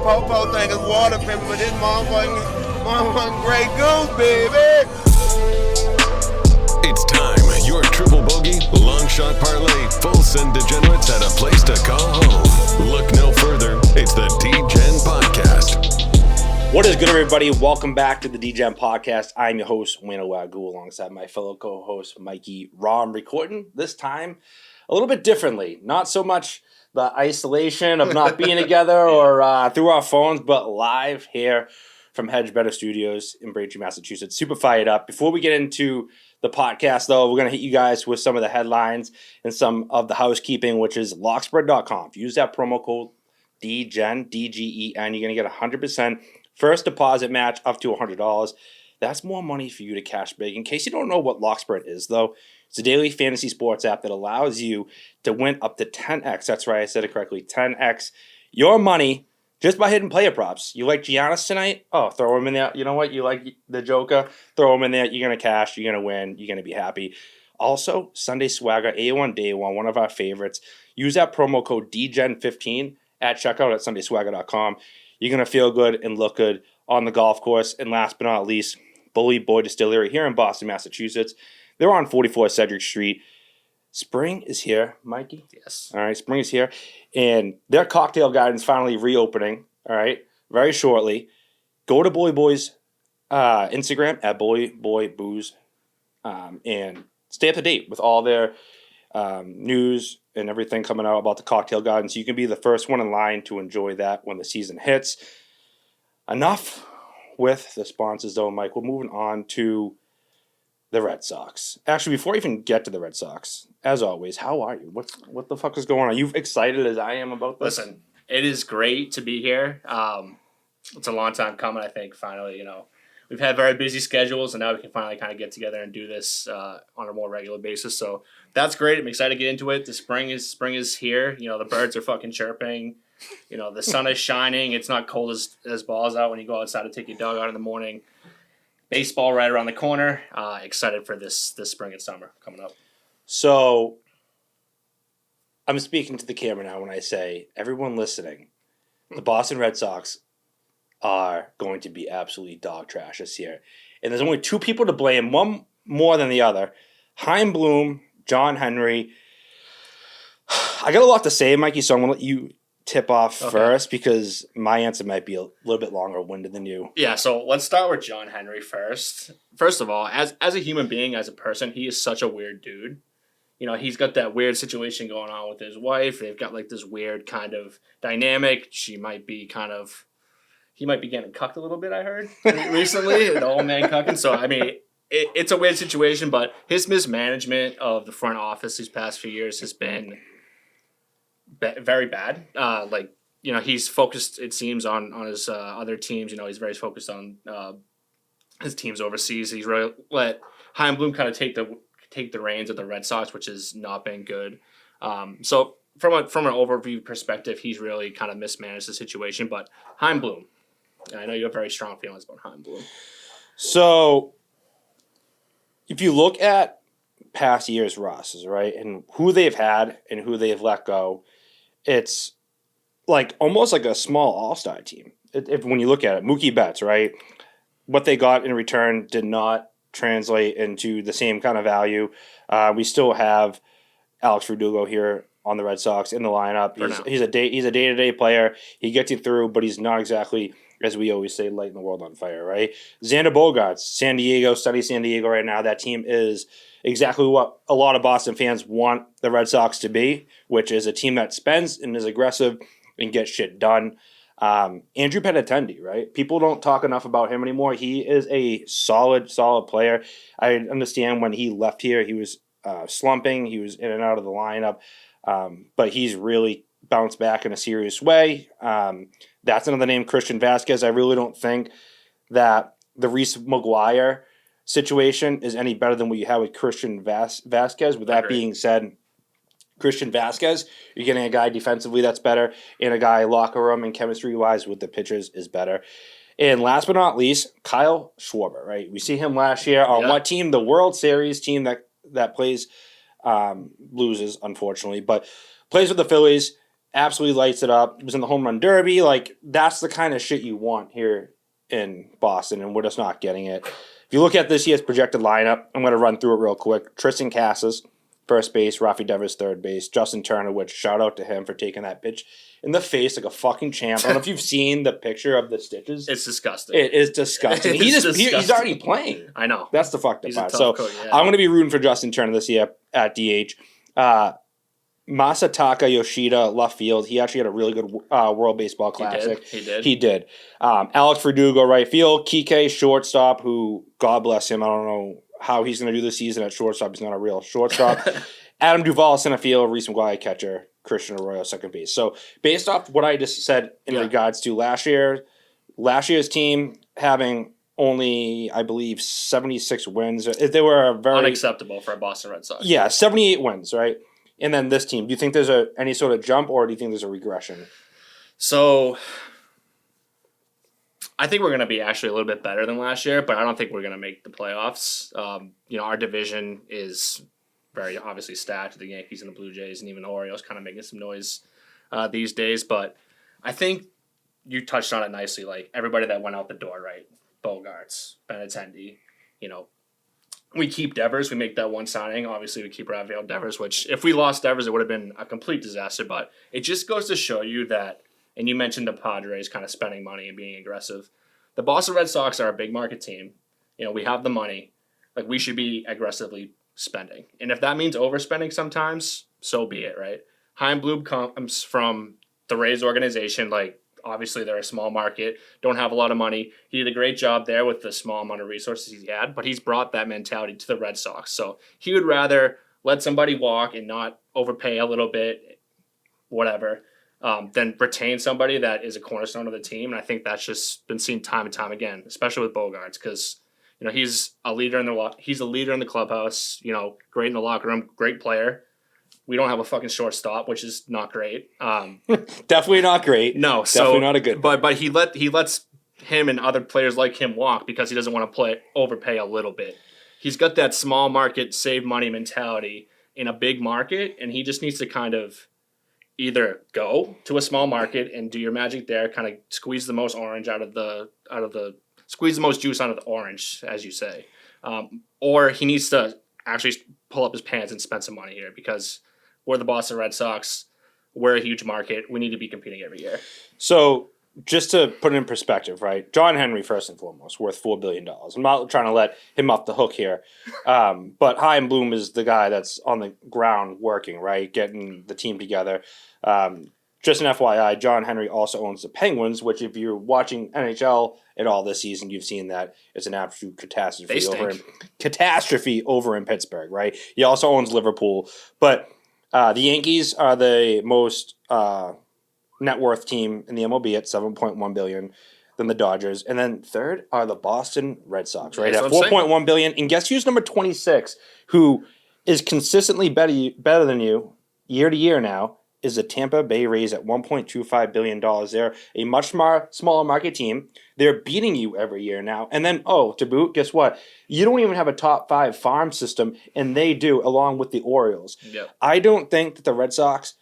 po-po thing is water paper, but this motherfucking Grey Goose, baby. It's time. Your triple bogey, long shot parlay, full send degenerates at a place to call home. Look no further. It's the DGEN Podcast. What is good, everybody? Welcome back to the DGEN Podcast. I'm your host, Wayno Wagyu, alongside my fellow co-host, Mikey. I'm recording this time a little bit differently. Not so much the isolation of not being together or through our phones, but live here from Hedge Better Studios in Braintree, Massachusetts. Super fired up. Before we get into the podcast, though, we're going to hit you guys with some of the headlines and some of the housekeeping, which is lockspread.com. If you use that promo code DGEN, D-G-E-N, you're going to get 100% first deposit match up to $100. That's more money for you to cash big. In case you don't know what Lockspread is, though, it's a daily fantasy sports app that allows you to win up to 10x. That's right, I said it correctly, 10x your money just by hitting player props. You like Giannis tonight? Oh, throw him in there. You know what? You like the Joker? Throw him in there. You're going to cash. You're going to win. You're going to be happy. Also, Sunday Swagger, A1 Day 1, one of our favorites. Use that promo code DGEN15 at checkout at sundayswagger.com. You're going to feel good and look good on the golf course. And last but not least, Bully Boy Distillery here in Boston, Massachusetts. They're on 44 Cedric Street. Spring is here, Mikey. Yes. All right, spring is here. And their cocktail garden's finally reopening, all right, very shortly. Go to Bully Boy's Instagram, at Bully Boy Booze, and stay up to date with all their news and everything coming out about the cocktail garden, so you can be the first one in line to enjoy that when the season hits. Enough with the sponsors, though, Mike. We're moving on to the Red Sox. Actually, before we even get to the Red Sox, as always, how are you? What the fuck is going on? Are you excited as I am about this? Listen, it is great to be here. It's a long time coming, I think, finally, We've had very busy schedules, and now we can finally kind of get together and do this on a more regular basis. So that's great. I'm excited to get into it. The spring is here. The birds are fucking chirping. The sun is shining. It's not cold as balls out when you go outside to take your dog out in the morning. Baseball right around the corner. Excited for this spring and summer coming up. So I'm speaking to the camera now when I say, everyone listening, the Boston Red Sox are going to be absolutely dog trash this year. And there's only two people to blame, one more than the other. Chaim Bloom, John Henry. I got a lot to say, Mikey, so I'm going to let you tip off first, because my answer might be a little bit longer-winded than you. Yeah, so let's start with John Henry first. First of all, as a human being, as a person, he is such a weird dude. He's got that weird situation going on with his wife. They've got like this weird kind of dynamic. He might be getting cucked a little bit, I heard, recently, the old man cucking. So, it's a weird situation, but his mismanagement of the front office these past few years has been very bad. He's focused, it seems, on his other teams. He's very focused on his teams overseas. He's really let Chaim Bloom kind of take the reins of the Red Sox, which has not been good. So from an overview perspective, he's really kind of mismanaged the situation. But Chaim Bloom, I know you have very strong feelings about Chaim Bloom. So if you look at past years' rosters, right, and who they've had and who they've let go, it's like almost like a small all-star team. When you look at it, Mookie Betts, right, what they got in return did not translate into the same kind of value. We still have Alex Verdugo here on the Red Sox in the lineup. He's a day-to-day player. He gets you through, but he's not exactly, as we always say, lighting the world on fire, right? Xander Bogaerts, San Diego right now. That team is exactly what a lot of Boston fans want the Red Sox to be, which is a team that spends and is aggressive and gets shit done. Andrew Benintendi, right? People don't talk enough about him anymore. He is a solid player. I understand when he left here, he was slumping. He was in and out of the lineup. But he's really bounced back in a serious way. That's another name, Christian Vasquez. I really don't think that the Reese McGuire situation is any better than what you have with Christian Vasquez. With that being said, Christian Vasquez, you're getting a guy defensively that's better, and a guy locker room and chemistry-wise with the pitchers is better. And last but not least, Kyle Schwarber, right? We see him last year on what team? The World Series team that plays loses, unfortunately, but plays with the Phillies. absolutely lights it up. Was in the home run derby. Like, that's the kind of shit you want here in Boston, and we're just not getting it. If you look at this year's projected lineup, I'm going to run through it real quick. Tristan Casas, first base. Rafi Devers, third base. Justin Turner, which shout out to him for taking that pitch in the face like a fucking champ. I don't know if you've seen the picture of the stitches. It's disgusting. It is disgusting. He's already playing. I know. That's the fucked up He's part. a So tough cookie, yeah. I'm going to be rooting for Justin Turner this year at DH. Masataka Yoshida, left field. He actually had a really good World Baseball Classic. He did. Alex Verdugo, right field. Kike, shortstop, who, God bless him, I don't know how he's going to do this season at shortstop. He's not a real shortstop. Adam Duvall, center field. Reese McGuire, catcher. Christian Arroyo, second base. So based off what I just said in regards to last year's team having only, I believe, 76 wins. They were a very... Unacceptable for a Boston Red Sox. Yeah, 78 wins, right? And then this team, do you think there's any sort of jump, or do you think there's a regression? So, I think we're going to be actually a little bit better than last year, but I don't think we're going to make the playoffs. Our division is very obviously stacked. The Yankees and the Blue Jays and even the Orioles kind of making some noise these days. But I think you touched on it nicely. Like, everybody that went out the door, right? Bogarts, Benintendi, we keep Devers. We make that one signing. Obviously, we keep Rafael Devers, which if we lost Devers, it would have been a complete disaster. But it just goes to show you that, and you mentioned the Padres kind of spending money and being aggressive. The Boston Red Sox are a big market team. We have the money. Like, we should be aggressively spending. And if that means overspending sometimes, so be it, right? Chaim Bloom comes from the Rays organization. Like, obviously, they're a small market, don't have a lot of money. He did a great job there with the small amount of resources he had, but he's brought that mentality to the Red Sox. So he would rather let somebody walk and not overpay a little bit, whatever, than retain somebody that is a cornerstone of the team. And I think that's just been seen time and time again, especially with Bogarts, because he's a leader in the clubhouse. Great in the locker room, great player. We don't have a fucking shortstop, which is not great. Definitely not great. No, definitely not a good. But he lets him and other players like him walk because he doesn't want to overpay a little bit. He's got that small market, save money mentality in a big market, and he just needs to kind of either go to a small market and do your magic there, kind of squeeze the most orange squeeze the most juice out of the orange, as you say, or he needs to actually pull up his pants and spend some money here because we're the Boston Red Sox. We're a huge market. We need to be competing every year. So just to put it in perspective, right? John Henry, first and foremost, worth $4 billion. I'm not trying to let him off the hook here. But Chaim Bloom is the guy that's on the ground working, right? Getting the team together. Just an FYI, John Henry also owns the Penguins, which if you're watching NHL at all this season, you've seen that it's an absolute catastrophe over in Pittsburgh, right? He also owns Liverpool. But the Yankees are the most net worth team in the MLB at $7.1 billion. Then the Dodgers, and then third are the Boston Red Sox, right, at $4.1 billion. And guess who's number 26, who is consistently better than you year to year now, is the Tampa Bay Rays at $1.25 billion. They're a much smaller market team. They're beating you every year now. And then, to boot, guess what? You don't even have a top 5 farm system, and they do, along with the Orioles. Yep. I don't think that the Red Sox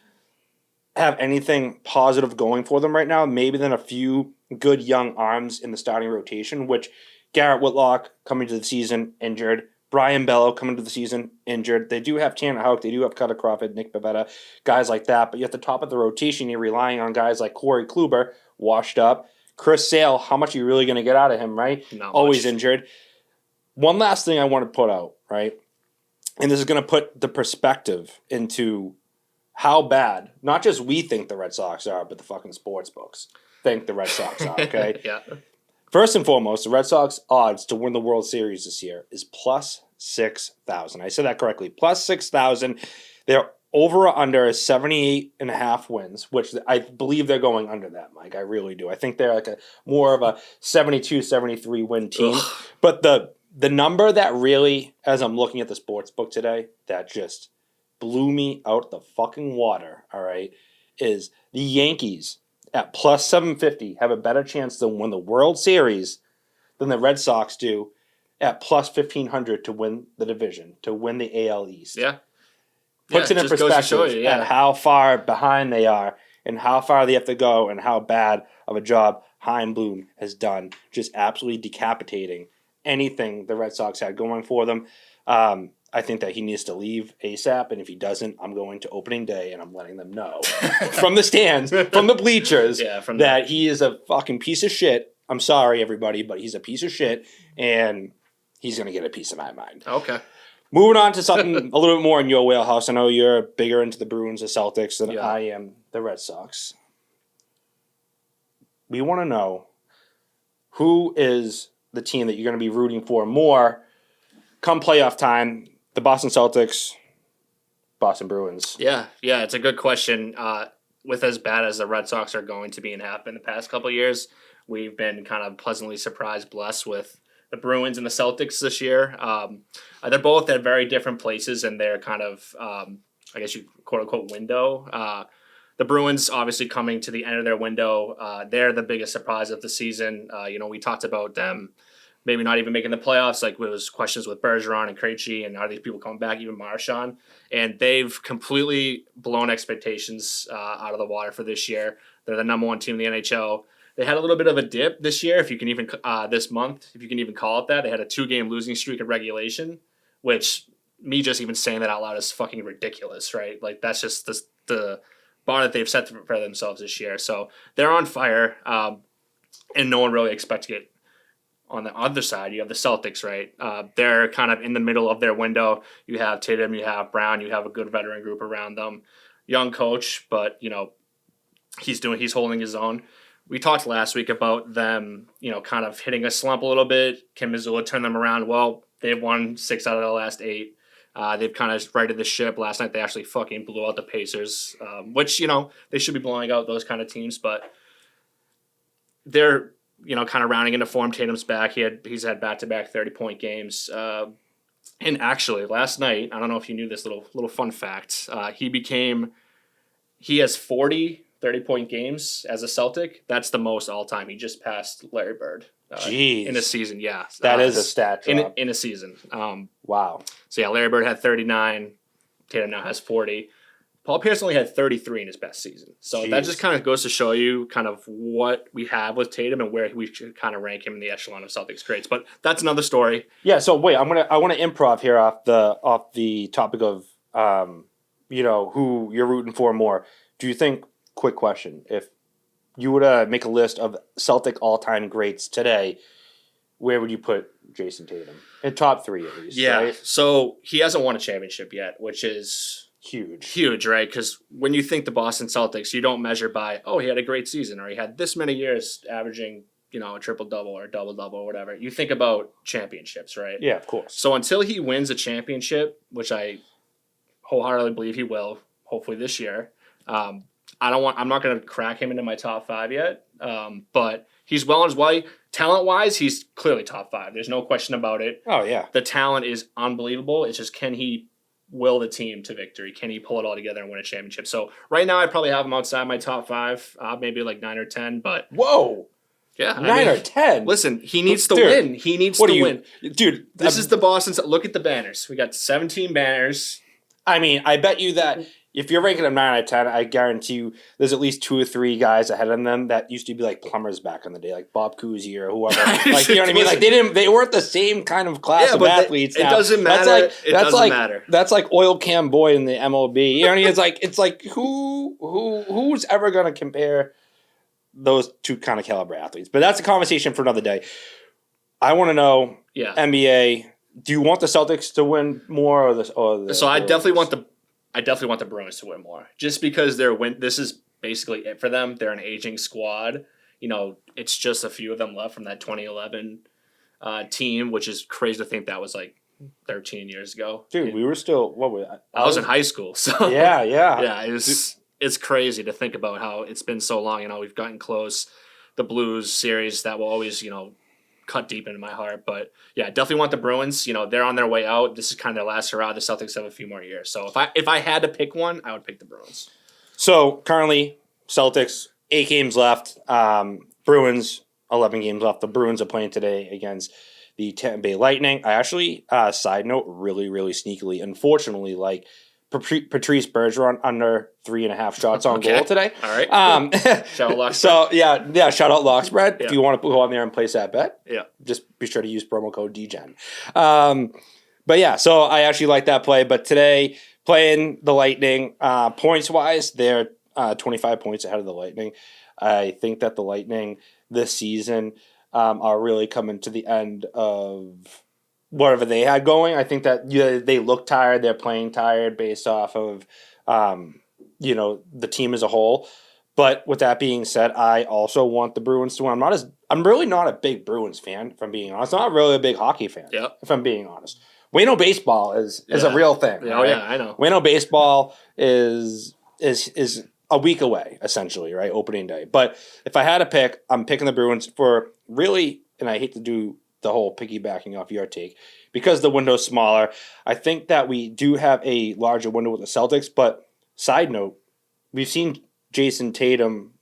have anything positive going for them right now, maybe than a few good young arms in the starting rotation, which Garrett Whitlock coming to the season injured, Brian Bello coming to the season injured. They do have Tanner Houck. They do have Cutter Crawford, Nick Pivetta, guys like that. But at the top of the rotation, you're relying on guys like Corey Kluber, washed up. Chris Sale, how much are you really going to get out of him, right? Not Always much. Injured. One last thing I want to put out, right? And this is going to put the perspective into how bad, not just we think the Red Sox are, but the fucking sports books think the Red Sox are, okay? Yeah. First and foremost, the Red Sox odds to win the World Series this year is plus 6,000. I said that correctly. Plus 6,000. Their over or under is 78.5 wins, which I believe they're going under that, Mike. I really do. I think they're like more of a 72, 73 win team. Ugh. But the number that really, as I'm looking at the sports book today, that just blew me out the fucking water, all right, is the Yankees at plus 750 have a better chance to win the World Series than the Red Sox do at plus 1,500 to win the division, to win the AL East. Yeah. Puts it in just goes to show perspective you, at how far behind they are and how far they have to go and how bad of a job Chaim Bloom has done, just absolutely decapitating anything the Red Sox had going for them. I think that he needs to leave ASAP, and if he doesn't, I'm going to opening day and I'm letting them know from the stands, from the bleachers, that he is a fucking piece of shit. I'm sorry, everybody, but he's a piece of shit, and he's going to get a piece of my mind. Okay. Moving on to something a little bit more in your wheelhouse. I know you're bigger into the Bruins and Celtics than I am the Red Sox. We want to know who is the team that you're going to be rooting for more come playoff time. The Boston Celtics, Boston Bruins. Yeah, it's a good question. With as bad as the Red Sox are going to be in the past couple of years, we've been kind of pleasantly blessed with the Bruins and the Celtics this year. They're both at very different places in their kind of, I guess you quote-unquote window. The Bruins obviously coming to the end of their window. They're the biggest surprise of the season. We talked about them maybe not even making the playoffs. Like, it was questions with Bergeron and Krejci, and are these people coming back, even Marchand? And they've completely blown expectations out of the water for this year. They're the number one team in the NHL. They had a little bit of a dip this year, if you can even this month, if you can even call it that. They had a 2-game losing streak in regulation, which me just even saying that out loud is fucking ridiculous, right? Like, that's just the bar that they've set for themselves this year. So they're on fire, and no one really expected it. On the other side, you have the Celtics, right? They're kind of in the middle of their window. You have Tatum, you have Brown, you have a good veteran group around them. Young coach, but he's holding his own. We talked last week about them, kind of hitting a slump a little bit. Can Missoula turn them around? Well, they've won 6 out of the last 8. They've kind of righted the ship. Last night they actually fucking blew out the Pacers, which they should be blowing out those kind of teams, but they're kind of rounding into form. Tatum's back. He's had back-to-back 30-point games. And actually, last night, I don't know if you knew this little fun fact. He has 40 30-point games as a Celtic. That's the most all-time. He just passed Larry Bird. In a season, yeah. That is a stat drop. In a season. Wow. So, yeah, Larry Bird had 39. Tatum now has 40. Paul Pierce only had 33 in his best season. So that just kind of goes to show you kind of what we have with Tatum and where we should kind of rank him in the echelon of Celtics greats. But that's another story. Yeah, so wait, I want to improv here off the topic of who you're rooting for more. Do you think, quick question, if you were to make a list of Celtic all-time greats today, where would you put Jason Tatum? In top 3 at least, yeah, right? So he hasn't won a championship yet, which is huge, right? Because when you think the Boston Celtics, you don't measure by, he had a great season, or he had this many years averaging, a triple-double or a double-double or whatever. You think about championships, right? Yeah, of course. So until he wins a championship, which I wholeheartedly believe he will, hopefully this year, I'm not going to crack him into my top 5 yet, but he's well on his way. Talent-wise, he's clearly top 5. There's no question about it. Oh, yeah. The talent is unbelievable. It's just, can he will the team to victory? Can he pull it all together and win a championship? So right now, I'd probably have him outside my top 5, maybe like 9 or 10. But whoa, yeah, 9 or 10. Listen, he needs to win. He needs to win, dude. This is the Boston. Look at the banners. We got 17 banners. I mean, I bet you that if you're ranking them 9 out of 10, I guarantee you there's at least 2 or 3 guys ahead of them that used to be like plumbers back in the day, like Bob Cousy or whoever. Like, you know what I mean? Like, they weren't the same kind of class of athletes. It doesn't matter. It doesn't matter. That's like Oil Cam Boyd in the MLB. You know what I mean? It's like who's ever going to compare those 2 kind of caliber athletes? But that's a conversation for another day. I want to know, NBA, do you want the Celtics to win more or the So I definitely want the Bruins to win more, just because this is basically it for them. They're an aging squad. It's just a few of them left from that 2011 team, which is crazy to think that was like 13 years ago. Dude, we were still I was in high school, so yeah. It's crazy to think about how it's been so long. We've gotten close. The Blues series that will always cut deep into my heart. But yeah, definitely want the Bruins. They're on their way out. This is kind of their last hurrah. The Celtics have a few more years. So if I had to pick one, I would pick the Bruins. So currently, Celtics 8 games left. Bruins 11 games left. The Bruins are playing today against the Tampa Bay Lightning. I actually, side note, really, really sneakily, unfortunately, Patrice Bergeron under 3.5 shots on goal today. All right. Shout out Lock So shout out Lock Spread. Yeah. If you want to go on there and place that bet, Yeah. just be sure to use promo code DGEN. But yeah, so I actually like that play. But today, playing the Lightning, points wise, they're 25 points ahead of the Lightning. I think that the Lightning this season are really coming to the end of whatever they had going. I think that they look tired. They're playing tired based off of the team as a whole. But with that being said, I also want the Bruins to win. I'm really not a big Bruins fan, if I'm being honest. I'm not really a big hockey fan, if I'm being honest. Wayno baseball is a real thing. Oh right? yeah, I know. Wayno baseball is a week away, essentially, right? Opening day. But if I had to pick, I'm picking the Bruins for really, and I hate to do the whole piggybacking off your take, because the window's smaller. I think that we do have a larger window with the Celtics, but side note, we've seen Jason Tatum,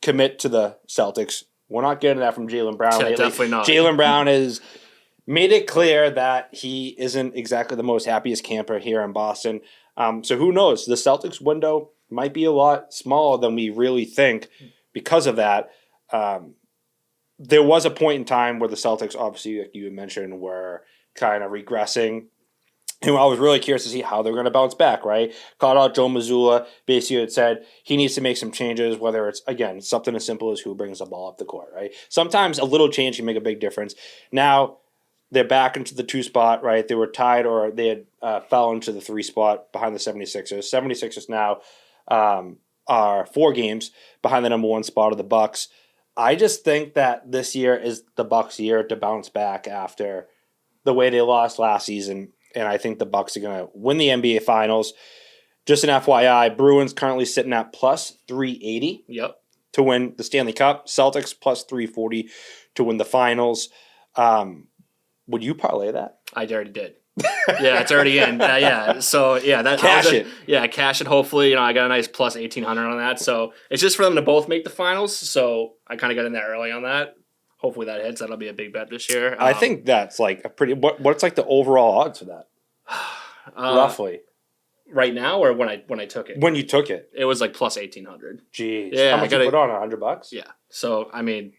commit to the Celtics. We're not getting that from Jaylen Brown lately. Definitely not. Jaylen Brown has made it clear that he isn't exactly the most happiest camper here in Boston. So who knows? The Celtics window might be a lot smaller than we really think because of that. There was a point in time where the Celtics, obviously, like you had mentioned, were kind of regressing. And I was really curious to see how they're going to bounce back, right? Called out Joe Mazzulla. Basically, had said he needs to make some changes, whether it's, again, something as simple as who brings the ball up the court, right? Sometimes a little change can make a big difference. Now, they're back into the 2 spot, right? They were tied or they had fell into the 3 spot behind the 76ers. 76ers now are 4 games behind the number 1 spot of the Bucks. I just think that this year is the Bucks' year to bounce back after the way they lost last season. And I think the Bucks are going to win the NBA Finals. Just an FYI, Bruins currently sitting at plus 380 to win the Stanley Cup. Celtics plus 340 to win the Finals. Would you parlay that? I already did. Yeah, it's already in. So that cash it. Yeah, cash it. Hopefully, I got a nice plus 1,800 on that. So it's just for them to both make the finals. So I kind of got in there early on that. Hopefully that hits. That'll be a big bet this year. I think that's like a pretty. What's like the overall odds for that? Roughly. Right now, or when I took it? When you took it, it was like plus 1,800. Jeez, yeah. How much you put on $100? Yeah. So I mean.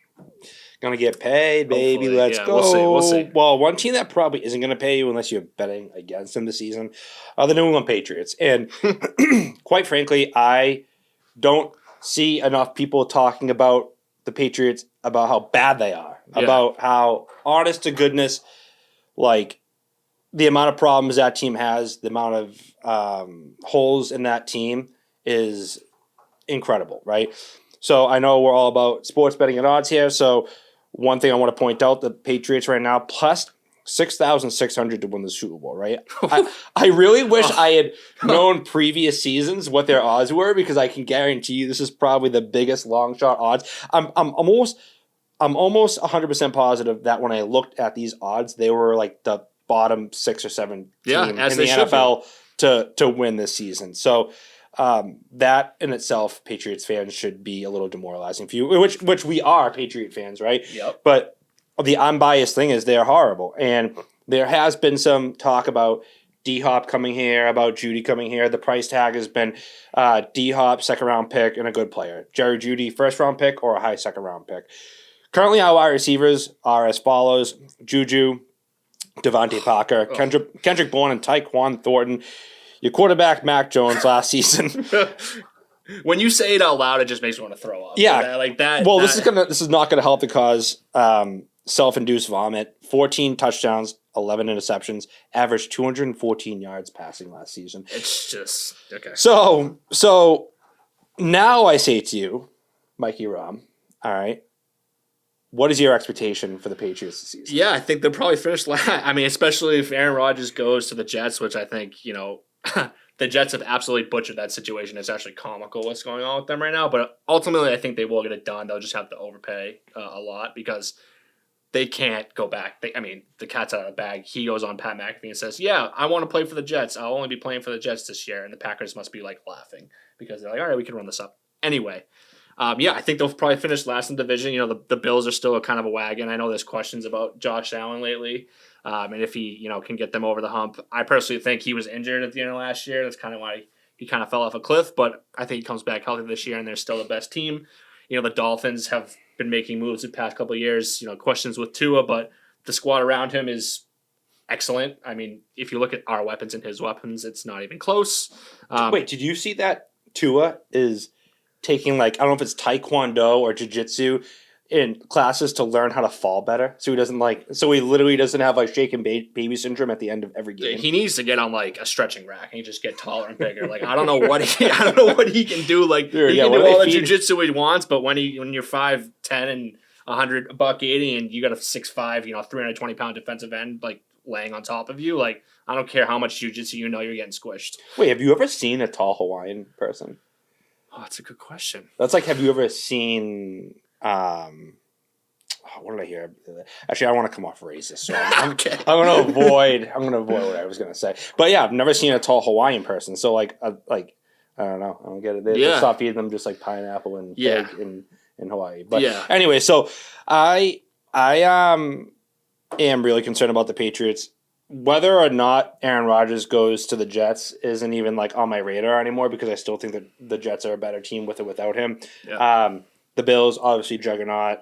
Gonna get paid, baby. Let's go. We'll see. Well, one team that probably isn't gonna pay you unless you're betting against them this season are the New England Patriots. And quite frankly, I don't see enough people talking about the Patriots, about how bad they are, about how honest to goodness, like the amount of problems that team has, the amount of holes in that team is incredible, right? So I know we're all about sports betting and odds here. So one thing I want to point out, the Patriots right now, plus 6,600 to win the Super Bowl, right? I really wish I had known previous seasons what their odds were, because I can guarantee you this is probably the biggest long shot odds. I'm almost 100% positive that when I looked at these odds, they were like the bottom 6 or 7 team in the NFL to win this season. So that in itself, Patriots fans should be a little demoralizing for you, which we are Patriot fans, right? Yep. But the unbiased thing is they're horrible. And there has been some talk about D-Hop coming here, about Judy coming here. The price tag has been D-Hop, second-round pick, and a good player. Jerry Judy, first-round pick, or a high second-round pick. Currently, our wide receivers are as follows: Juju, Devontae Parker, Kendrick Bourne, and Tyquan Thornton. Your quarterback, Mac Jones, last season. When you say it out loud, it just makes me want to throw up. Yeah, like that. Well, this is not going to help to cause self-induced vomit. 14 touchdowns, 11 interceptions, averaged 214 yards passing last season. It's just okay. So now I say to you, Mikey Rom, all right, what is your expectation for the Patriots this season? Yeah, I think they'll probably finish last. I mean, especially if Aaron Rodgers goes to the Jets, which I think, the Jets have absolutely butchered that situation. It's actually comical what's going on with them right now. But ultimately, I think they will get it done. They'll just have to overpay a lot because they can't go back. The cat's out of the bag. He goes on Pat McAfee and says, yeah, I want to play for the Jets. I'll only be playing for the Jets this year. And the Packers must be, laughing because they're like, all right, we can run this up. Anyway, Yeah, I think they'll probably finish last in the division. You know, the Bills are still a kind of a wagon. I know there's questions about Josh Allen lately, and if he, you know, can get them over the hump. I personally think he was injured at the end of last year. That's kind of why he kind of fell off a cliff, but I think he comes back healthy this year, and they're still the best team. You know, the Dolphins have been making moves the past couple of years. You know, questions with Tua, but the squad around him is excellent. I mean, if you look at our weapons and his weapons, it's not even close. Wait, did you see that Tua is taking, like, I don't know if it's Taekwondo or Jiu-Jitsu in classes to learn how to fall better? So he literally doesn't have like shaken baby syndrome at the end of every game. He needs to get on like a stretching rack and just get taller and bigger. Like I don't know what he can do. Like he can do all the jiu-jitsu he wants, but when you're 5'10" and 180 and you got a 6'5", 320-pound defensive end like laying on top of you, like I don't care how much jiu-jitsu you know, you're getting squished. Wait, have you ever seen a tall Hawaiian person? Oh, that's a good question. That's like, have you ever seen what did I hear? Actually, I don't want to come off racist, so Okay. I'm gonna avoid what I was gonna say. But yeah, I've never seen a tall Hawaiian person. So I don't know. I don't get it. They just stop feeding them just like pineapple and pig in Hawaii. But anyway, so I am really concerned about the Patriots. Whether or not Aaron Rodgers goes to the Jets isn't even like on my radar anymore, because I still think that the Jets are a better team with or without him. Yeah. The Bills, obviously juggernaut.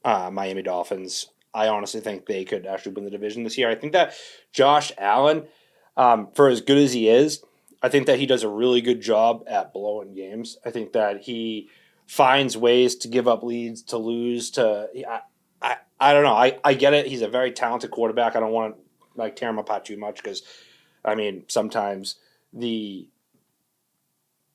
Miami Dolphins, I honestly think they could actually win the division this year. I think that Josh Allen, for as good as he is, I think that he does a really good job at blowing games. I think that he finds ways to give up leads, to lose, I don't know. I get it. He's a very talented quarterback. I don't want to like tear him apart too much, because, I mean, sometimes the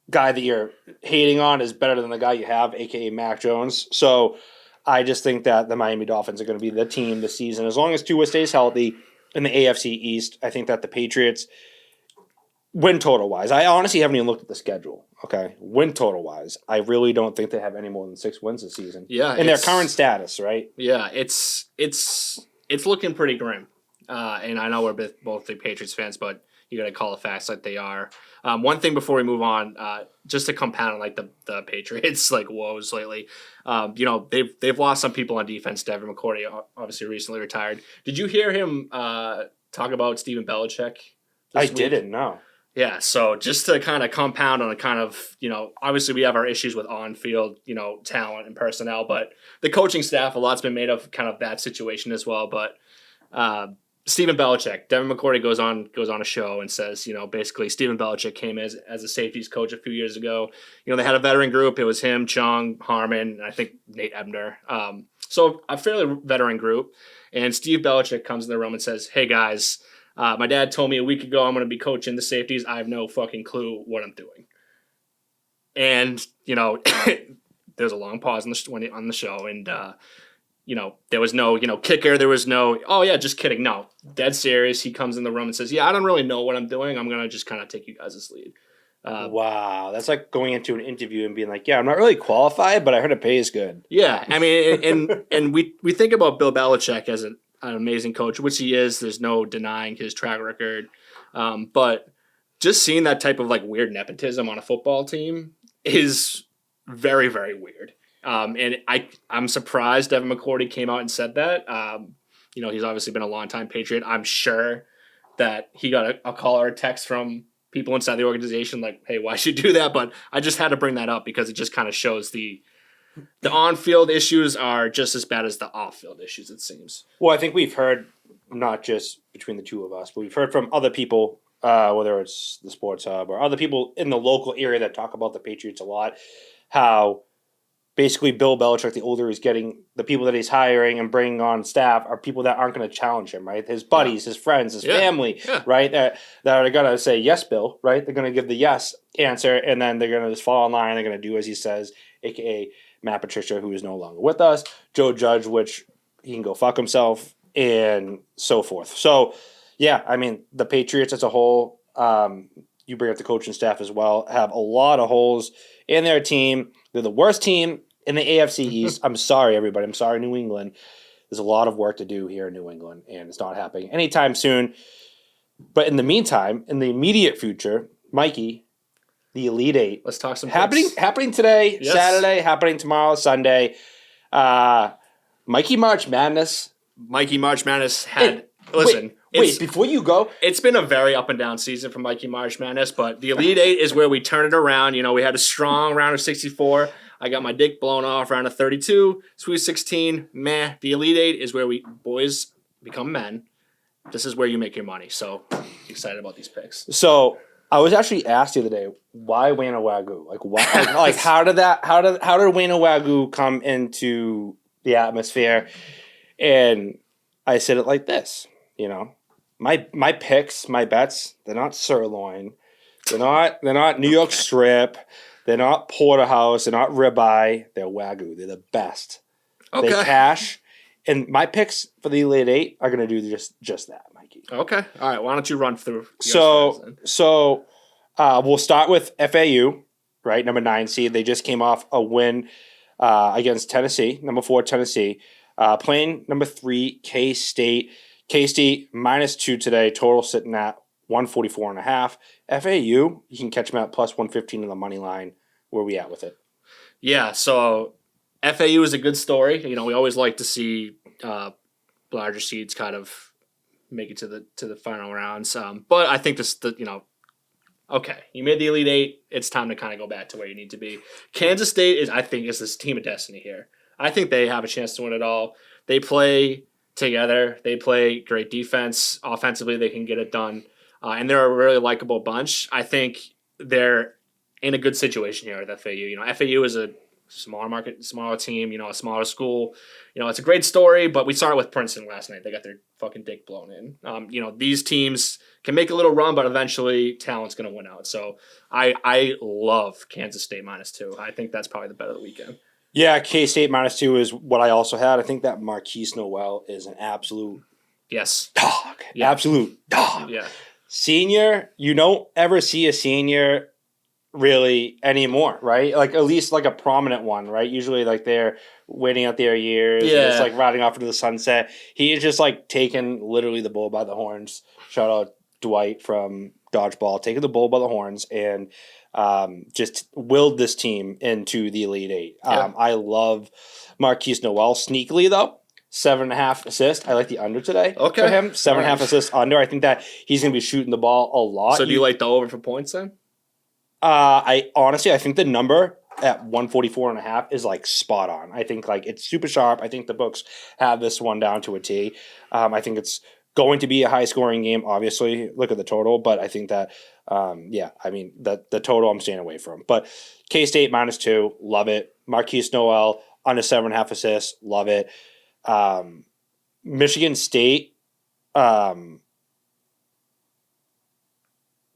guy that you're hating on is better than the guy you have, a.k.a. Mac Jones. So I just think that the Miami Dolphins are going to be the team this season. As long as Tua stays healthy in the AFC East, I think that the Patriots, win total-wise, I honestly haven't even looked at the schedule, okay? Win total-wise, I really don't think they have any more than 6 wins this season. Yeah. In their current status, right? Yeah, it's looking pretty grim. And I know we're both big Patriots fans, but you got to call the facts like they are. One thing before we move on, just to compound on like the Patriots like woes lately, they've lost some people on defense. Devin McCourty obviously recently retired. Did you hear him talk about Steven Belichick? I didn't, no. Yeah, so just to kind of compound on a kind of, obviously we have our issues with on-field, talent and personnel, but the coaching staff, a lot's been made of kind of that situation as well. But Steven Belichick, Devin McCourty goes on a show and says, basically Steven Belichick came as a safeties coach a few years ago. They had a veteran group. It was him, Chung, Harmon, and I think Nate Ebner. So a fairly veteran group. And Steve Belichick comes in the room and says, hey guys, my dad told me a week ago I'm going to be coaching the safeties. I have no fucking clue what I'm doing. And, there's a long pause on the show, and there was no, kicker. There was no, oh yeah, just kidding. No, dead serious. He comes in the room and says, yeah, I don't really know what I'm doing. I'm going to just kind of take you guys as lead. Wow. That's like going into an interview and being like, yeah, I'm not really qualified, but I heard it pays good. Yeah. I mean, and we think about Bill Belichick as an amazing coach, which he is. There's no denying his track record. But just seeing that type of like weird nepotism on a football team is very, very weird. And I'm surprised Devin McCourty came out and said that. He's obviously been a longtime Patriot. I'm sure that he got a call or a text from people inside the organization like, hey, why should you do that? But I just had to bring that up because it just kind of shows the on-field issues are just as bad as the off-field issues, it seems. Well, I think we've heard, not just between the two of us, but we've heard from other people, whether it's the Sports Hub or other people in the local area that talk about the Patriots a lot, how basically Bill Belichick, the older he's getting, the people that he's hiring and bringing on staff are people that aren't going to challenge him, right? His buddies, his friends, his family, right? That are going to say, yes, Bill, right? They're going to give the yes answer, and then they're going to just fall in line. They're going to do as he says, a.k.a. Matt Patricia, who is no longer with us, Joe Judge, which he can go fuck himself, and so forth. So, yeah, I mean, the Patriots as a whole, you bring up the coaching staff as well, have a lot of holes in their team. They're the worst team in the AFC East. I'm sorry, everybody. I'm sorry, New England. There's a lot of work to do here in New England, and it's not happening anytime soon. But in the meantime, in the immediate future, Mikey, the Elite Eight. Let's talk some Happening today, Yes. Saturday, happening tomorrow, Sunday. Mikey March Madness. Mikey March Madness had... Listen, Wait, before you go, it's been a very up and down season for Mikey March Madness, but the Elite Eight is where we turn it around. You know, we had a strong round of 64. I got my dick blown off round of 32. Sweet 16, meh. The Elite Eight is where we boys become men. This is where you make your money. So excited about these picks. so I was actually asked the other day, why Wayno Wagyu? Like, why? Like, how did Wayno Wagyu come into the atmosphere? And I said it like this, you know, my picks, my bets, they're not sirloin, they're not New York strip, they're not porterhouse, they're not ribeye, they're Wagyu. They're the best. Okay. They cash, and my picks for the Elite Eight are gonna do just that, Mikey. Okay. All right. Why don't you run through? So we'll start with FAU, right? Number 9 seed. They just came off a win against Tennessee, number 4 Tennessee. Playing number 3 K-State. K-State -2 today. Total sitting at 144.5. FAU, you can catch them at plus 115 on the money line. Where are we at with it? Yeah. So FAU is a good story. You know, we always like to see larger seeds kind of make it to the final rounds. But I think okay, you made the Elite Eight. It's time to kind of go back to where you need to be. Kansas State is this team of destiny here. I think they have a chance to win it all. They play together. They play great defense. Offensively, they can get it done. And they're a really likable bunch. I think they're in a good situation here with FAU. You know, FAU is a smaller team, you know, a smaller school. You know, it's a great story, but we saw it with Princeton last night. They got their fucking dick blown in. You know, these teams can make a little run, but eventually talent's going to win out. So I love Kansas State -2. I think that's probably the bet of the weekend. Yeah, K-State -2 is what I also had. I think that Marquise Noel is an absolute dog. Yeah. Absolute dog. Yeah. Senior, you don't ever see a senior really anymore, right? Like at least like a prominent one, right? Usually like they're waiting out their years. Yeah. And it's like riding off into the sunset. He is just like taking literally the bull by the horns. Shout out Dwight from Dodgeball, taking the bull by the horns and just willed this team into the Elite Eight. Yeah. I love Marquise Noel. Sneakily though, 7.5 assists. I like the under today for him. 7.5 assists under. I think that he's going to be shooting the ball a lot. So do you like the over for points then? I think the number at 144.5 is like spot on. I think like it's super sharp. I think the books have this one down to a T. I think it's going to be a high scoring game. Obviously, look at the total, but I think that the total I'm staying away from. But K-State -2, love it. Marquise Noel under 7.5 assists, love it. Michigan State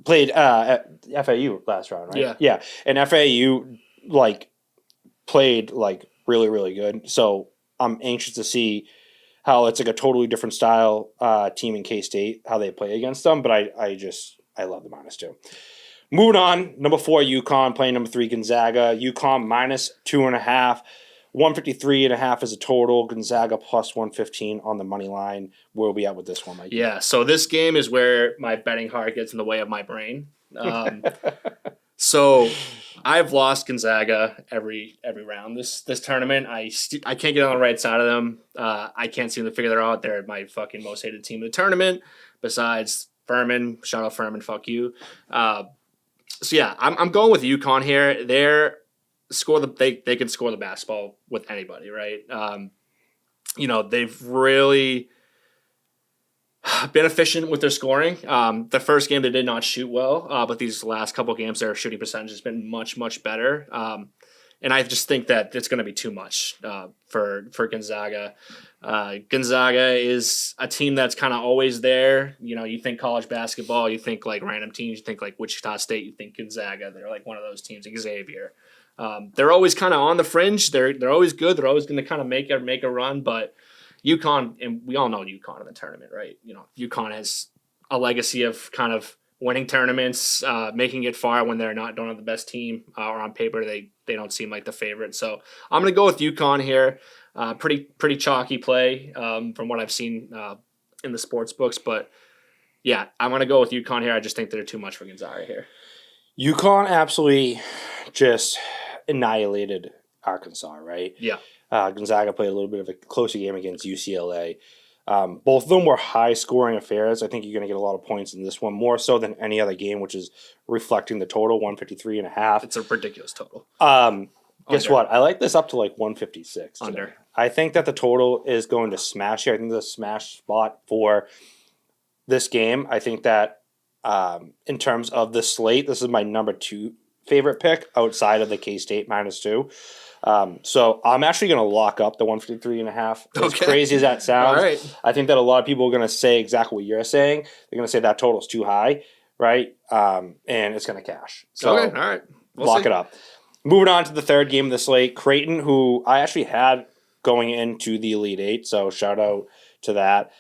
played at FAU last round, right? Yeah. And FAU played really, really good. So I'm anxious to see how it's like a totally different style team in K-State, how they play against them. But I love the -2. Moving on, number 4 UConn playing number 3 Gonzaga. UConn -2.5. 153.5 is a total. Gonzaga plus 115 on the money line. Where are we at with this one, Mike? Yeah, so this game is where my betting heart gets in the way of my brain. So I've lost Gonzaga every round this tournament. I can't get on the right side of them. I can't seem to figure them out. They're my fucking most hated team in the tournament. Besides Furman, shout out Furman, fuck you. So yeah, I'm going with UConn here. They can score the basketball with anybody, right? You know, they've really been efficient with their scoring. The first game they did not shoot well, but these last couple games their shooting percentage has been much, much better. And I just think that it's going to be too much for Gonzaga. Gonzaga is a team that's kind of always there. You know, you think college basketball, you think like random teams, you think like Wichita State, you think Gonzaga. They're like one of those teams, Xavier. They're always kind of on the fringe. They're always good. They're always going to kind of make a run. But UConn, and we all know UConn in the tournament, right? You know, UConn has a legacy of kind of winning tournaments, making it far when don't have the best team, or on paper they don't seem like the favorite. So I'm going to go with UConn here. Pretty chalky play from what I've seen in the sports books. But yeah, I'm going to go with UConn here. I just think they're too much for Gonzaga here. UConn absolutely just annihilated Arkansas, right? Yeah. Gonzaga played a little bit of a closer game against UCLA. Both of them were high-scoring affairs. I think you're going to get a lot of points in this one, more so than any other game, which is reflecting the total, 153.5. It's a ridiculous total. Guess what? I like this up to like 156. Today. Under. I think that the total is going to smash here. I think the smash spot for this game. I think that in terms of the slate, this is my number 2 favorite pick outside of the K-State -2. So I'm actually going to lock up the 153.5. As crazy as that sounds, all right. I think that a lot of people are going to say exactly what you're saying. They're going to say that total's too high, right? And it's going to cash. So okay, all right. Lock it up. Moving on to the third game of the slate, Creighton, who I actually had going into the Elite Eight, so shout out to that.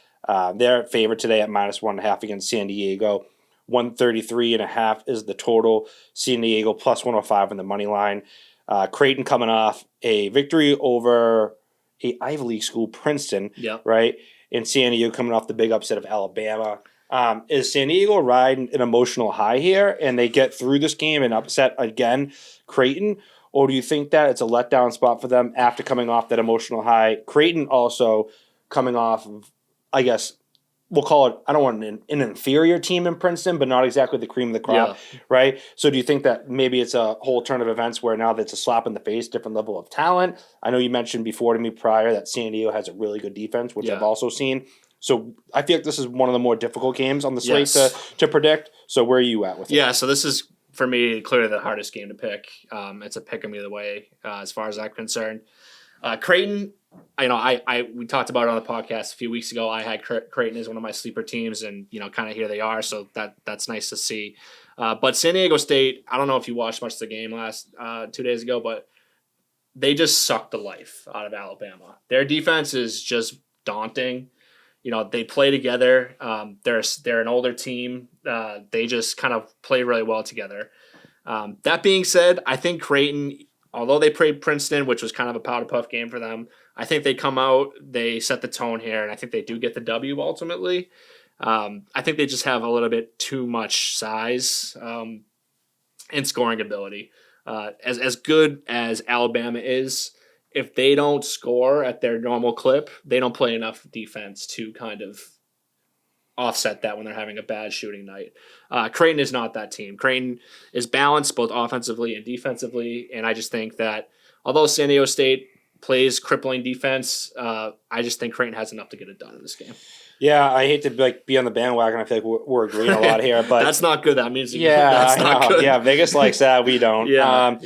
They're favored today at -1.5 against San Diego. 133.5 is the total. San Diego plus 105 in the money line. Creighton coming off a victory over a Ivy League school, Princeton, right? And San Diego coming off the big upset of Alabama. Is San Diego riding an emotional high here and they get through this game and upset again Creighton? Or do you think that it's a letdown spot for them after coming off that emotional high? Creighton also coming off of, I guess, we'll call it, I don't want an inferior team in Princeton, but not exactly the cream of the crop, right? So do you think that maybe it's a whole turn of events where now that's a slap in the face, different level of talent? I know you mentioned before to me prior that San Diego has a really good defense, which I've also seen. So I feel like this is one of the more difficult games on the slate to predict. So where are you at with it? Yeah, so this is, for me, clearly the hardest game to pick. It's a pick 'em either way, as far as I'm concerned. Creighton, we talked about it on the podcast a few weeks ago. I had Creighton as one of my sleeper teams, and kind of here they are. So that's nice to see. But San Diego State, I don't know if you watched much of the game last 2 days ago, but they just sucked the life out of Alabama. Their defense is just daunting. They play together. They're an older team. They just kind of play really well together. That being said, I think Creighton, although they played Princeton, which was kind of a powder puff game for them, I think they come out, they set the tone here, and I think they do get the W ultimately. I think they just have a little bit too much size and scoring ability. As good as Alabama is, if they don't score at their normal clip, they don't play enough defense to kind of offset that when they're having a bad shooting night. Creighton is not that team. Creighton is balanced both offensively and defensively, and I just think that although San Diego State plays crippling defense, I just think Creighton has enough to get it done in this game. Yeah, I hate to be on the bandwagon. I feel like we're agreeing a lot here, but that's not good. That means that's not good. Yeah, Vegas likes that. We don't. Yeah.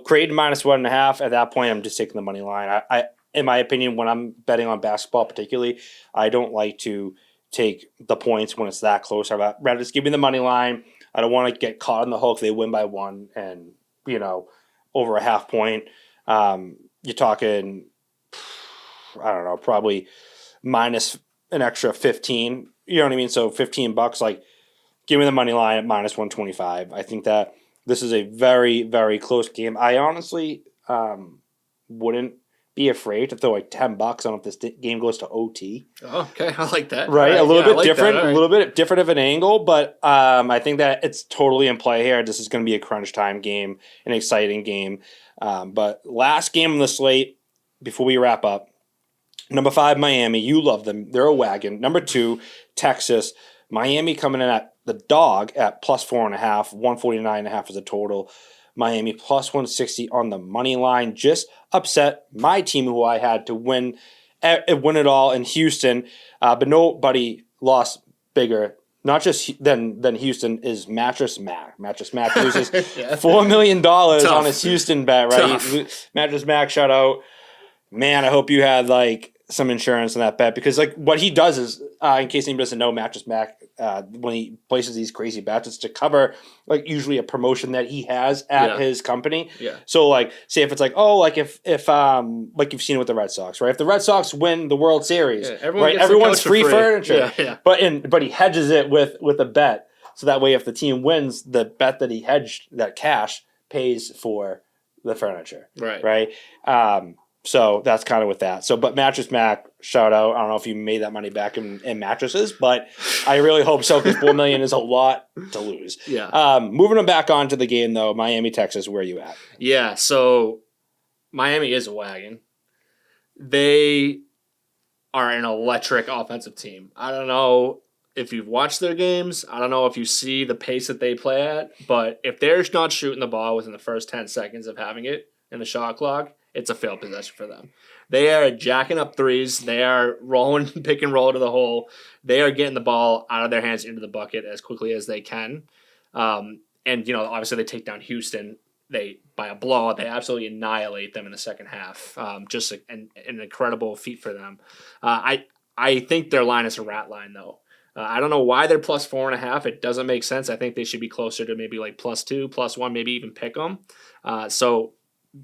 Creighton -1.5. At that point, I'm just taking the money line. I, in my opinion, when I'm betting on basketball, particularly, I don't like to take the points when it's that close. I'd rather just give me the money line. I don't want to get caught on the hook. They win by 1 and over a half point. You're talking, I don't know, probably minus an extra 15. You know what I mean? So $15. Like, give me the money line at -125. I think that this is a very, very close game. I honestly wouldn't be afraid to throw like $10 on if this game goes to OT. Oh, okay, I like that. Right, a little bit different, right. A little bit different of an angle, but I think that it's totally in play here. This is going to be a crunch time game, an exciting game. But last game on the slate before we wrap up. Number 5, Miami. You love them. They're a wagon. Number 2, Texas. Miami coming in at the dog at +4.5. 149.5 is a total. Miami +160 on the money line. Just upset my team, who I had to win it all in Houston. But nobody lost bigger. Not just than Houston is Mattress Mac. Mattress Mac loses $4 million on his Houston bet, right? Mattress Mac, shout out. Man, I hope you had some insurance on that bet, because what he does is, in case anybody doesn't know, Mattress Mac, when he places these crazy bets, it's to cover usually a promotion that he has at his company. Yeah. So say if it's if you've seen it with the Red Sox, right? If the Red Sox win the World Series, everyone's free furniture. Yeah. But he hedges it with a bet, so that way if the team wins, the bet that he hedged, that cash pays for the furniture. Right. Right. So that's kind of with that. So, but Mattress Mac, shout out. I don't know if you made that money back in mattresses, but I really hope so because $4 million is a lot to lose. Yeah. Moving them back onto the game though, Miami, Texas, where are you at? Yeah, so Miami is a wagon. They are an electric offensive team. I don't know if you've watched their games. I don't know if you see the pace that they play at. But if they're not shooting the ball within the first 10 seconds of having it in the shot clock, it's a failed possession for them. They are jacking up threes. They are rolling, pick and roll to the hole. They are getting the ball out of their hands into the bucket as quickly as they can. And, obviously they take down Houston. By a blowout, they absolutely annihilate them in the second half. Just an incredible feat for them. I think their line is a rat line, though. I don't know why they're plus 4.5. It doesn't make sense. I think they should be closer to maybe like +2, +1, maybe even pick them. So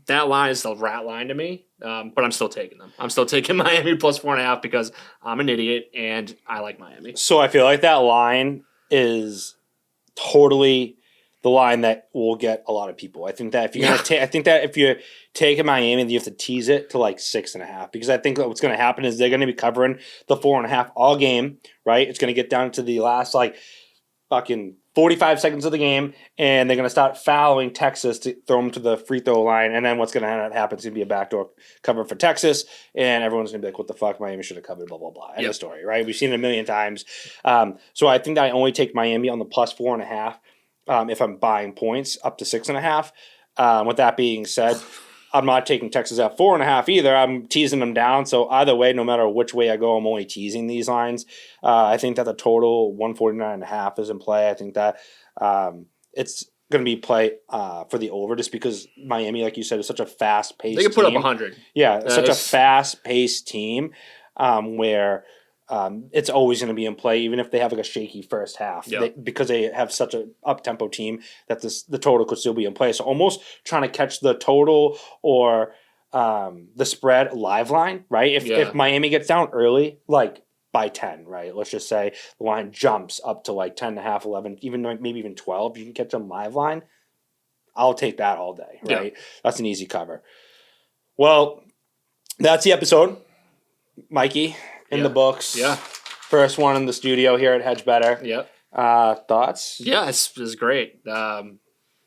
that line is the rat line to me, but I'm still taking them. I'm still taking Miami plus 4.5 because I'm an idiot and I like Miami. So I feel like that line is totally the line that will get a lot of people. I think that if you're if you're taking Miami, then you have to tease it to like 6.5 because I think that what's going to happen is they're going to be covering the 4.5 all game, right? It's going to get down to the last like fucking 45 seconds of the game, and they're going to start fouling Texas to throw them to the free throw line, and then what's going to happen is going to be a backdoor cover for Texas, and everyone's going to be like, what the fuck, Miami should have covered, blah, blah, blah. End of story, right? We've seen it a million times. So I think that I only take Miami on the plus 4.5 if I'm buying points up to 6.5. With that being said, I'm not taking Texas at 4.5 either. I'm teasing them down. So either way, no matter which way I go, I'm only teasing these lines. I think that the total 149.5 is in play. I think that it's going to be play for the over just because Miami, like you said, is such a fast-paced team. They can put up 100. Yeah, such a fast-paced team where it's always going to be in play, even if they have like a shaky first half, because they have such an up-tempo team that the total could still be in play. So almost trying to catch the total or the spread live line, right? If Miami gets down early, like by 10, right? Let's just say the line jumps up to like 10.5, 11, even maybe even 12. You can catch them live line. I'll take that all day, right? Yeah. That's an easy cover. Well, that's the episode. Mikey. In the books. Yeah. First one in the studio here at Hedge Better. Yep. Thoughts? Yeah, it's great.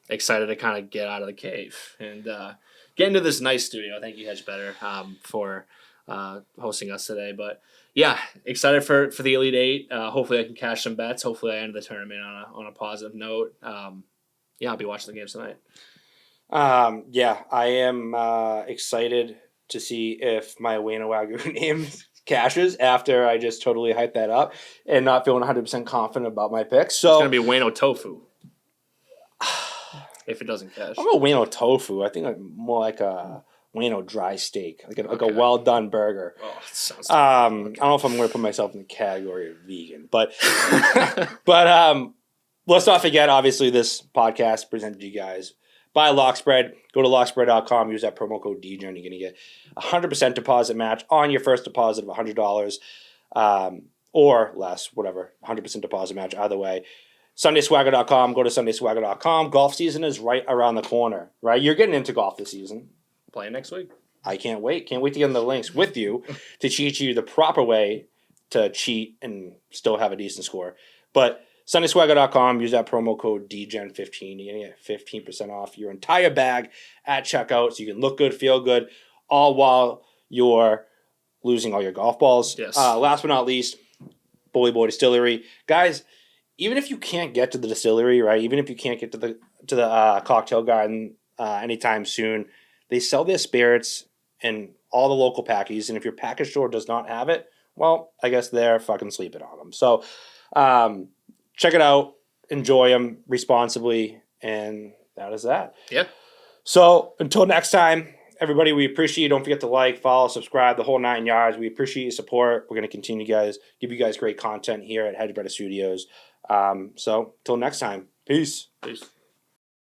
Excited to kind of get out of the cave and get into this nice studio. Thank you, Hedge Better, for hosting us today. But yeah, excited for the Elite Eight. Hopefully I can cash some bets. Hopefully I end the tournament on a positive note. I'll be watching the games tonight. I am excited to see if my Wayno Wagyu name cashes after I just totally hyped that up and not feeling 100% confident about my picks. So it's going to be Wayno Tofu if it doesn't cash. I'm a Wayno Tofu. I think more like a Wayno dry steak, like a well done burger. Oh, it sounds I don't know if I'm going to put myself in the category of vegan, but let's not forget, obviously, this podcast presented to you guys by LockSpread. Go to lockspread.com. Use that promo code DGEN. You're going to get a 100% deposit match on your first deposit of $100 or less, whatever. 100% deposit match either way. SundaySwagger.com. Go to SundaySwagger.com. Golf season is right around the corner, right? You're getting into golf this season. Playing next week. I can't wait. Can't wait to get in the links with you to teach you the proper way to cheat and still have a decent score. But SundaySwagger.com, use that promo code DGEN15. You're going to get 15% off your entire bag at checkout so you can look good, feel good, all while you're losing all your golf balls. Yes. Last but not least, Bully Boy Distillery. Guys, even if you can't get to the distillery, right, even if you can't get to the cocktail garden anytime soon, they sell their spirits in all the local packages, and if your package store does not have it, well, I guess they're fucking sleeping on them. So, check it out, enjoy them responsibly, and that is that. Yeah. So until next time, everybody, we appreciate you. Don't forget to like, follow, subscribe, the whole 9 yards. We appreciate your support. We're going to continue, guys, give you guys great content here at Hedge Better Studios. So until next time, peace. Peace.